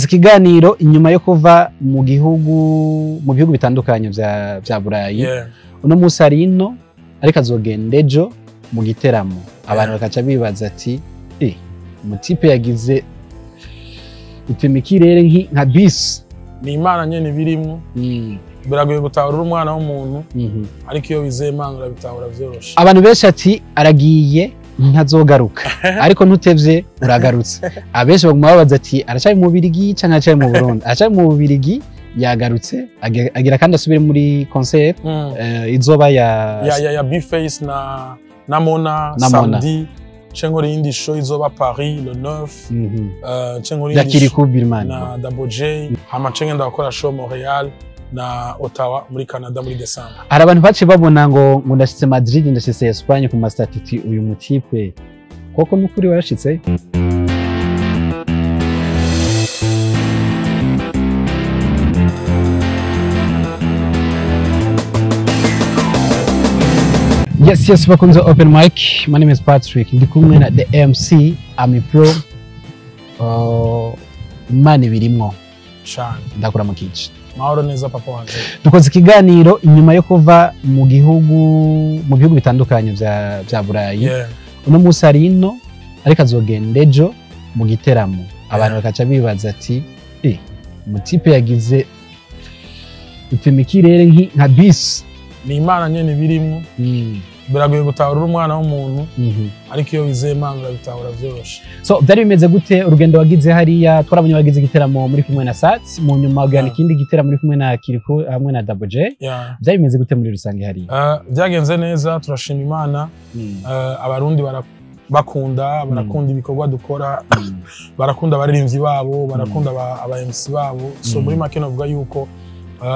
ikiganiro inyuma yo kuva mu bihugu bitandukanye vya Burayi. Uno musi ari ino ariko azogenda ejo mu giteramo. Abantu bakaca bibaza ati umutipe yagize ipima ikirere nka bisi. Ni Imana nyene birimwo. Biragoye gutahura umwana w'umuntu ariko iyo wizeye Imana urabitahura vyoroshe. Abantu benshi ati aragiye ntazogaruka ariko ntutevye uragarutse. Abenshi baguma babaza ati aracaye mu Bubiligi canke aracaye mu Burundi. Aracaye mu Bubiligi yagarutse agira kandi asubire muri concert izoba ya B-Face na Mona samedi. Chengo yindi show izoba Paris le 9. Chengo yindi na Double J. Hama chengo ndakora show Montreal na Ottawa muri Canada muri December. Hari abantu bace babona ngo ndashitse Madrid ndashitse Espagne ku mastatiti uyu mutipe. Koko nukuri warashitse? Yes, welcome to Open Mic. My name is Patrick. Ndi kumwe na the MC Ami Pro. Imana birimwo. Cyane. Ndakura mu kici. Mahoro neza papa wanje. Dukoze ikiganiro inyuma yo kuva mu bihugu bitandukanye vya Burayi. Uno musi ari ino ariko azogenda ejo mu giteramo. Abantu bakaca bibaza ati umutipe yagize ipima ikirere nka bisi. Ni Imana nyene birimwo. Biragoye gutahura umwana w'umuntu ariko iyo wizeye Imana urabitahura vyoroshe. So byari bimeze gute urugendo wagize hariya? Twarabonye wagize igiteramo muri kumwe na Sat, mu nyuma ugana ikindi giteramo muri kumwe na Kiriku hamwe na Double J. Byari bimeze gute muri rusange hariya? Byagenze neza, turashima Imana. Abarundi barakunda ibikorwa dukora, barakunda abaririmbyi babo, barakunda aba MC babo. So muri make novuga yuko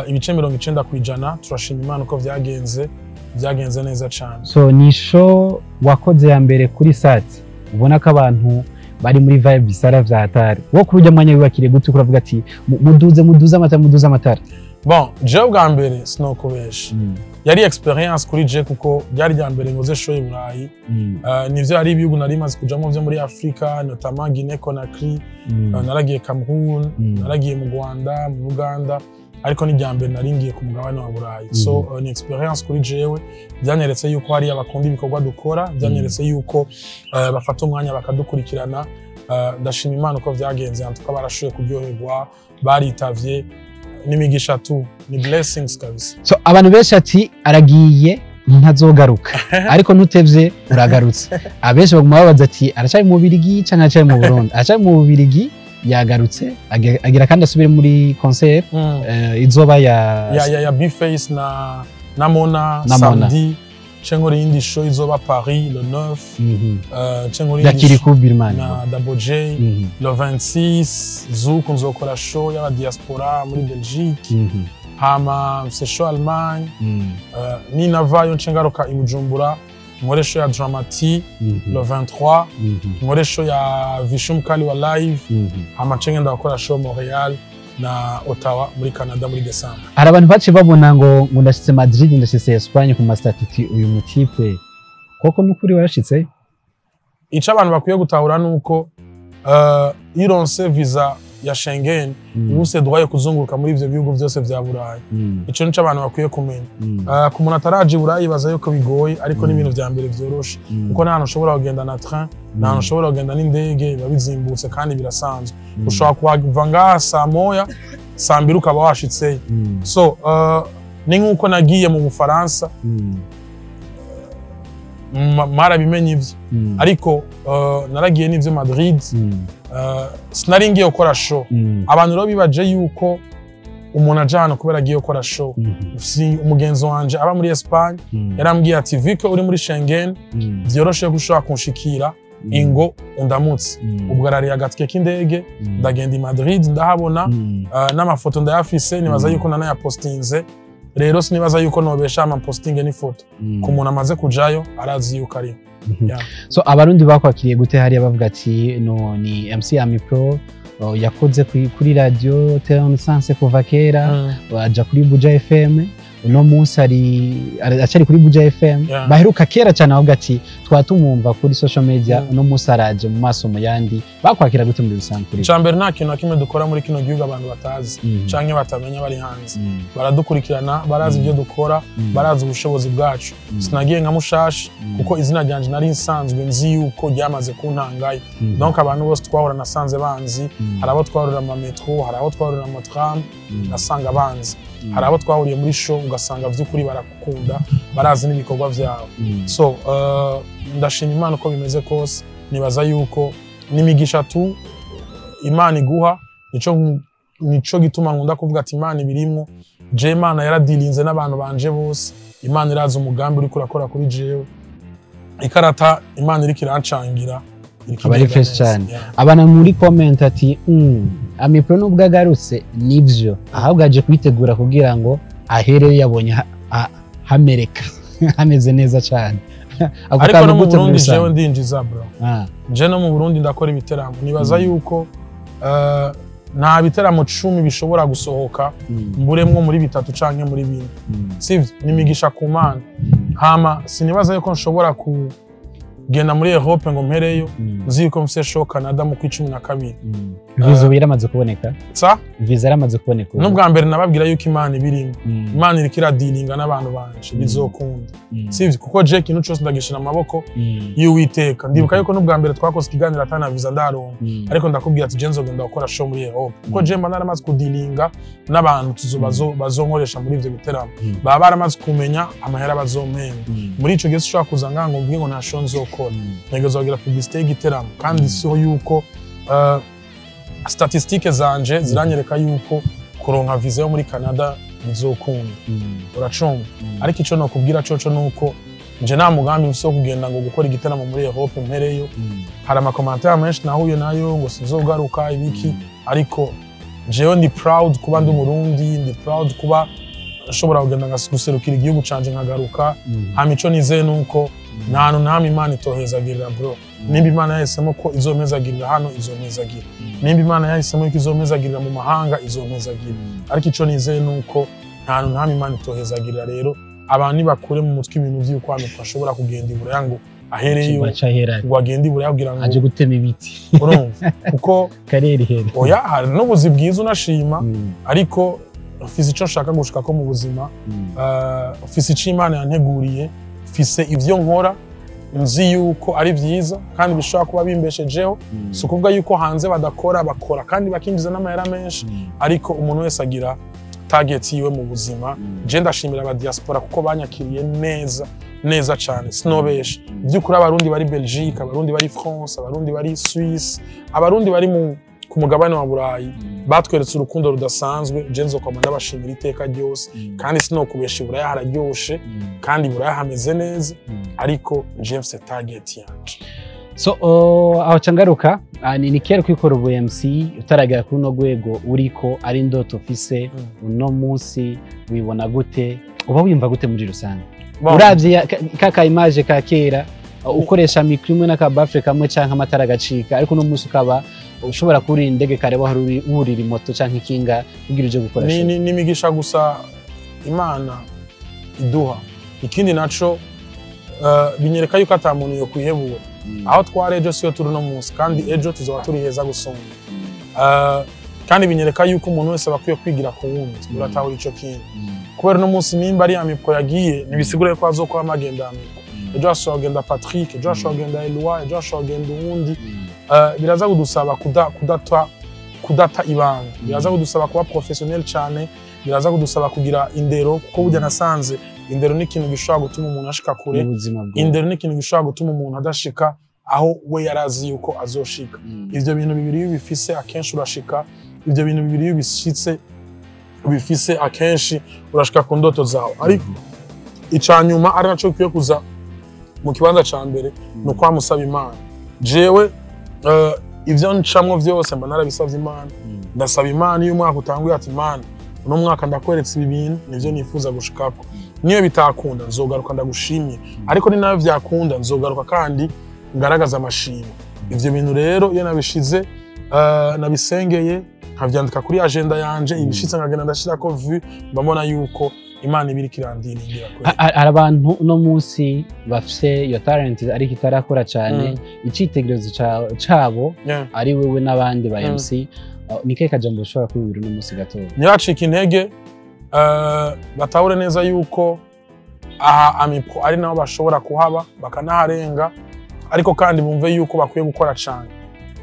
ibice 90% turashima Imana uko byagenze neza cyane. So ni show wakoze ya mbere kuri Sat, ubona ko abantu bari muri vibe bisara vya hatari. Wo kurujya mwanya wibakire gute kuravuga ati muduze amatara. Bon, je bwa mbere sinokubesha. Yari experience kuri je kuko byari rya mbere ngoze show y'Iburayi. Nivyo ari ibihugu nari maze kujamo byo muri Afrika, notamment Guinea Conakry, naragiye Cameroon, naragiye mu Rwanda, mu Uganda. Ariko ni ryambere naringiye ku mugabane wa Burayi. So ni experience kuri jewe byanyeretse yuko hari abakunda ibikorwa dukora, byanyeretse yuko bafata umwanya bakadukurikirana. Ndashima Imana uko byagenze, antuka barashoye kuryoherwa, baritavye n'imigisha tu, ni blessings kabisa. So abantu benshi ati aragiye ntazogaruka ariko ntutevye uragarutse. Abenshi baguma babaza ati aracaye mu Bubiligi canke aracaye mu Burundi. Aracaye mu Bubiligi yagarutse agira kandi asubire muri concert izoba ya B-Face na Mona samedi. Chengo yindi show izoba Paris le 9. Chengo yindi na Double J le 26. Zouk nzokora show ya diaspora muri Belgique. Hama c'est show Allemagne. Ni navayo nchengaruka i Bujumbura. Ngoresho ya Dramati le 23. Ngoresho ya Vishum Kali wa live. Hama chenge ndakora show Montreal na Ottawa muri Canada muri December. Hari abantu bace babona ngo ndashitse Madrid ndashitse Espagne ku mastatiti uyu mutipe. Koko nukuri warashitse? Ica abantu bakwiye gutahura nuko ironse visa ya Schengen ubuse droit kuzunguruka muri ivyo bihugu byose vya Burayi. Ico nico abantu bakwiye kumenya. Ku muntu ataraje Burayi baza yuko bigoye ariko n'ibintu vya mbere vyoroshe kuko nta ushobora kugenda na train, nta ushobora kugenda n'indege, babizimbutse kandi birasanzwe. Ushobora kuva ngaha saa moya saa mbiri ukaba washitse. So ni nkuko nagiye mu Bufaransa marabimenye ivyo ariko naragiye n'ivyo Madrid. Sinari ngiye gukora show. Abantu rero bibaje yuko umuntu ajana kubera agiye gukora show. Si umugenzo wanje aba muri Espagne yarambwiye ati Viko uri muri Schengen byoroshe gushaka kunshikira ingo undamutse. Ubwo arari agatike k'indege ndagenda i Madrid ndahabona n'amafoto ndayafise nibaza yuko nana postinze. Rero sinibaza yuko nobesha ama posting n'ifoto ku muntu amaze kujayo arazi yuko ari. So abarundi bakwakiriye gute hariya bavuga ati no ni MC Ami Pro yakoze kuri radio Terre Sense kuva kera waja kuri Buja FM uno munsi acari kuri Buja FM baheruka kera cyane aho gati twatumumva kuri social media uno munsi araje mu maso mu yandi bakwakira gute muri rusanzwe cyambere nta kintu nakimwe dukora muri kino gihugu abantu batazi canke batamenya bari hanze baradukurikirana barazi ibyo dukora barazi ubushobozi bwacu sinagiye nka mushashi kuko izina ryanje nari nsanzwe nzi yuko ryamaze kuntangaye donc abantu bose twahora nasanze banzi hari abo twahurira mu metro hari abo twahurira mu tram nasanga banzi hari abo twahuriye muri show ugasanga vy'ukuri barakukunda barazi n'ibikorwa vyawe so ndashima Imana uko bimeze kose nibaza yuko n'imigisha tu Imana iguha nico gituma nkunda kuvuga ati Imana ibirimwo je Imana yaradilinze n'abantu banje bose Imana iraza umugambi uri kurakora kuri jewe ikarata Imana iri kirancangira abari fresh cyane abana muri comment ati Amipro nubwo agarutse nivyo ahubwo aje kwitegura kugira ngo ahere yabonye hamereka hameze neza cyane ariko no mu Burundi jewe ndinjiza bro je no mu Burundi ndakora ibiteramo nibaza yuko nta biteramo 10 bishobora gusohoka mburemwo muri bitatu canke muri bine sivyo nimigisha ku Mana hama sinibaza yuko nshobora kugenda muri Europe ngo mpereyo nzi ko mfise show Canada mu 12 Vizo biramaze kuboneka Viza yaramaze kuboneka n'ubwa mbere nababwira yuko Imana ibirimo Imana iri kiradilinga n'abantu banje bizokunda sivyo kuko je kintu cyose ndagishira amaboko y'Uwiteka ndibuka yuko n'ubwa mbere twakoze ikiganiro atana Viza ndaronka ariko ndakubwira ati je nzogenda gukora show muri Europe kuko je mba naramaze kudilinga n'abantu bazonkoresha muri ivyo biteramo baba baramaze kumenya amahera bazomena muri ico gihe ushaka kuzanga ngo mbwiye ngo nta show nzokora ntegezogira publicité y'igiteramo kandi siho yuko statistike zanje ziranyereka yuko kuronka visa yo muri Canada bizokunda uracumva ariko ico no kubwira coco nuko nje nta mugambi mfise kugenda ngo gukora igiteramo muri Europe mpereyo hari ama commentaire menshi nahuye nayo ngo sizogaruka ibiki ariko jewe ndi proud kuba ndi Burundi ndi proud kuba nshobora kugenda guserukira igihugu canje nkagaruka hamico nizeye nuko ntantu ntamwe Imana itohezagirira bro nimba Imana yahisemo ko izomezagirira hano izomezagirira nimba Imana yahisemo ko izomezagirira mu mahanga izomezagirira ariko ico nizeye nuko ntantu ntamwe Imana itohezagirira rero abantu bakure mu mutwe ibintu vy'uko hano twashobora kugenda iburaya ngo ahereyo ngo agende iburaya kugira ngo aje gutema ibiti urumva kuko kareri here oya hari n'ubuzi bwiza unashima ariko ufise ico nshaka gushika ko mu buzima ufise ico Imana yanteguriye ufise ivyo nkora nzi yuko ari vyiza kandi bishobora kuba bimbeshejeho si ukuvuga yuko hanze badakora bakora kandi bakinjiza n'amahera menshi ariko umuntu wese agira target yiwe mu buzima je ndashimira aba diaspora kuko banyakiriye neza cyane sinobesha by'ukuri abarundi bari Belgique abarundi bari France abarundi bari Suisse abarundi bari ku mugabane wa Burayi batweretse urukundo rudasanzwe je nzokoma ndabashimira iteka ryose kandi sinokubesha Buraya hararyoshe kandi Buraya hameze neza ariko je mfise target yanje so aho cangaruka ni kera kwikora ubu MC utaragera kuri no gwego uriko ari ndoto ufise uno munsi wibona gute uba wimva gute muri rusange uravye kaka image ka kera ukoresha micro imwe n'aka bafre kamwe canke amatara gacika ariko no munsi ukaba ushobora kuri indege kareba hari urira moto canke ikinga kugira uje gukora ni migisha gusa Imana iduha ikindi naco binyereka yuko ata muntu yo kwihebura aho tware ejo siyo turi no munsi kandi ejo tuzoba turi heza gusumba kandi binyereka yuko umuntu wese bakwiye kwigira ku wundi uratahura ico kintu kubera no munsi nimba ari Amipro yagiye nibisigure ko azokora amagenda Amipro ejo ashobora kugenda Patrick ejo ashobora kugenda Eloi ejo ashobora kugenda uwundi biraza kudusaba kudata ibanga biraza kudusaba kuba professionnel cyane biraza kudusaba kugira indero kuko burya nasanze indero ni ikintu gishobora gutuma umuntu ashika kure indero ni ikintu gishobora gutuma umuntu adashika aho we yarazi yuko azoshika ivyo bintu bibiri bifise akenshi urashika ivyo bintu bibiri bishitse bifise akenshi urashika ku ndoto zawe ariko icanyuma ari naco kiyo kuza mu kibanza ca mbere no kwamusaba Imana jewe ivyo ncamwo vyose mba narabisavye Imana ndasaba Imana iyo umwaka utanguye ati Imana uno mwaka ndakweretse ibi bintu nivyo nifuza gushikako niyo bitakunda nzogaruka ndagushimye ariko ni nayo vyakunda nzogaruka kandi ngaragaza amashimwe ivyo bintu rero iyo nabishize nabisengeye nkavyandika kuri agenda yanje ibishitse nkagenda ndashirako vu mbona yuko Imana ibiri kirandiringira kwe. Hari abantu no munsi bafise iyo talent ariko itarakora cyane icitegerezo cabo ari wewe n'abandi ba MC nike kajambo ushobora kwibira no munsi gato. Ntibacika intege batahure neza yuko aha Amipo ari nabo bashobora kuhaba bakanaharenga ariko kandi bumve yuko bakwiye gukora cyane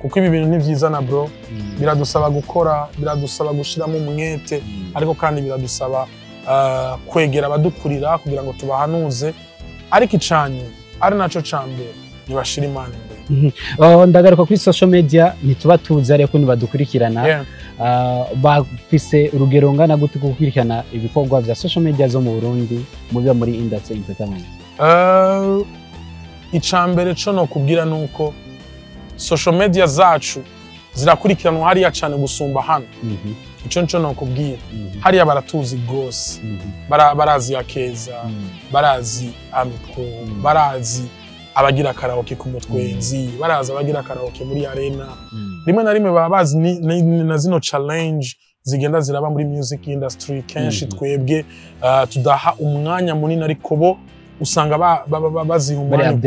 kuko ibi bintu ni vyiza na bro biradusaba gukora biradusaba gushiramo umwete ariko kandi biradusaba kwegera abadukurira kugira ngo tubahanuze ariko icanye ari naco cambere nibashira Imana imbere. Ndagaruka kuri social media ntituba tuzi ariko nibadukurikirana bafise urugero ngana gute gukurikirana ibikorwa vya social media zo mu Burundi mubiba muri industry entertainment. Icambere co no kubwira nuko social media zacu zirakurikiranwa hariya cyane gusumba hano. Ico nco no kubwira hariya baratuzi gose barazi Akeza barazi Amipo barazi abagira karaoke ku mutwenzi barazi abagira karaoke muri arena rimwe na rimwe babazi na zino challenge zigenda ziraba muri music industry kenshi twebwe tudaha umwanya munini ariko bo usanga bazihumanya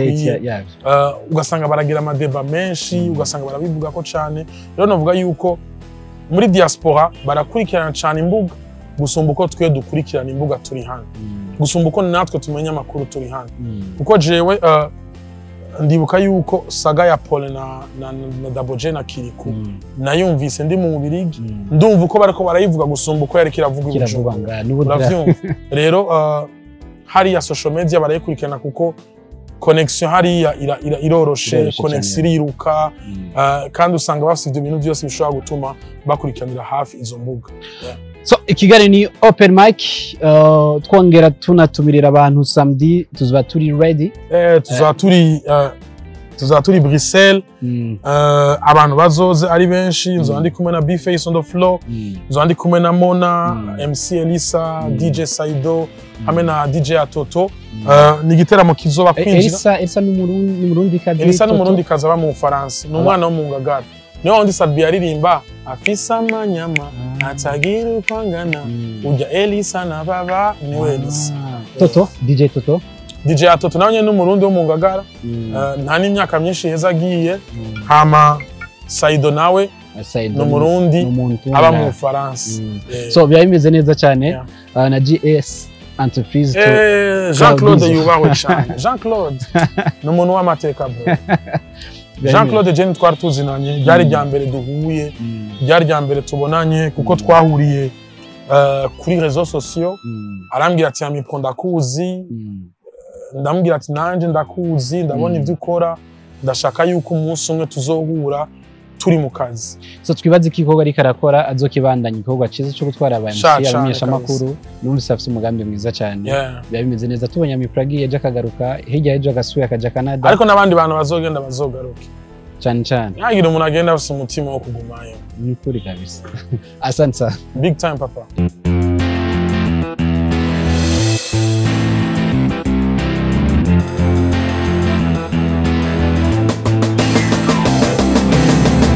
ugasanga baragira amadeba menshi ugasanga barabivuga ko cyane rero navuga yuko muri diaspora barakurikirana cyane imbuga gusumba uko twe dukurikirana imbuga turi hano gusumba uko natwe tumenya amakuru turi hano kuko jewe ndibuka yuko saga ya Paul na Double J na Kiriku nayumvise ndi mu Mubirigi ndumva uko barako barayivuga gusumba uko yari kiravuga uravyumva rero hariya social media barayikurikirana kuko connection hariya iroroshe connection iriruka kandi usanga bafite ibyo bintu byose bishobora gutuma bakurikiranira hafi izo mbuga. So Kigali ni open mic twongera tunatumirira abantu samedi tuzoba turi ready tuzoba turi Bruxelles abantu bazoze ari benshi nzo ndi kumwe na B-Face on the floor nzo ndi kumwe na Mona MC Elisa DJ Saido hamwe na DJ Atoto ni giteramo kizoba kwinjira Elisa n'umurundi kazi Elisa n'umurundi kazi aba mu France n'umwana wo mu Ngagara niyo ndi Salbi aririmba afisa amanyama atagira upangana ujya Elisa na baba ni Elisa Toto DJ Atoto nawe n'umurundi wo mu Ngagara nta n'imyaka myinshi heza agiye hama Saido nawe n'umurundi aba mu France so byabimeze neza cyane na GS entreprise Jean-Claude yubahwe cyane Jean-Claude n'umuntu w'amateka bro Jean-Claude Jeni twari tuzinanye ryari rya mbere duhuye ryari rya mbere tubonanye kuko twahuriye kuri réseaux sociaux arambwira ati Amipo ndakuzi ndamubwira ati nanje ndakuzi ndabona ivyo ukora ndashaka yuko umunsi umwe tuzohura turi mu kazi so twibaze ko igikorwa ariko arakora azokibandanya igikorwa cyiza cyo gutwara abantu abamenyesha makuru n'umvise afite umugambi mwiza cyane bimeze neza tubonye Amipo agiye aje akagaruka hirya yaje agasuye akaja Canada ariko nabandi bantu bazogenda bazogaruka cyane yagira umuntu agenda afite umutima wo kugumayo ni kuri kabisa asante big time papa